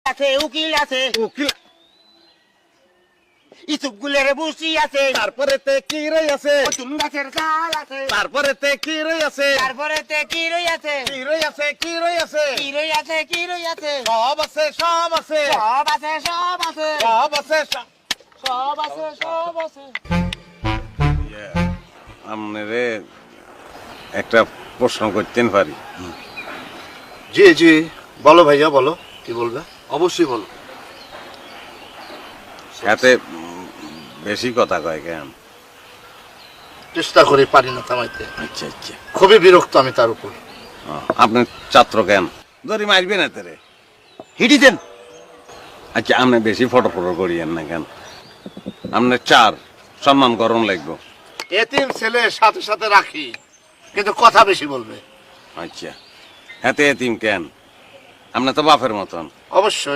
আছে উকিল আছে উকিল ইসুপগুলের বুসি আছে তারপরে তে কি রই আছে নতুন গাছের চাল আছে তারপরে তে কি রই আছে তারপরে তে কি রই আছে কি রই আছে কি রই আছে কি রই আছে কি রই আছে সব আছে সব আছে সব আছে সব আছে সব আছে সব আছে সব আছে আপনারে একটা প্রশ্ন করতেন পারি জি জি বলো ভাইয়া বলো কি বলবে অবশ্যই বলো সাথে বেশি কথা কয় কেন চেষ্টা করে পারি না থামাইতে আচ্ছা আচ্ছা খুবই বিরক্ত আমি তার উপর আপনি ছাত্র কেন ধরি মারবে না তেরে হিডি দেন আচ্ছা আপনি বেশি ফটো ফটো করিয়েন না কেন আপনার চার সম্মান করণ লাগবো এতিম ছেলে সাথে সাথে রাখি কিন্তু কথা বেশি বলবে আচ্ছা হাতে এতিম কেন আপনি তো বাপের মতন অবশ্যই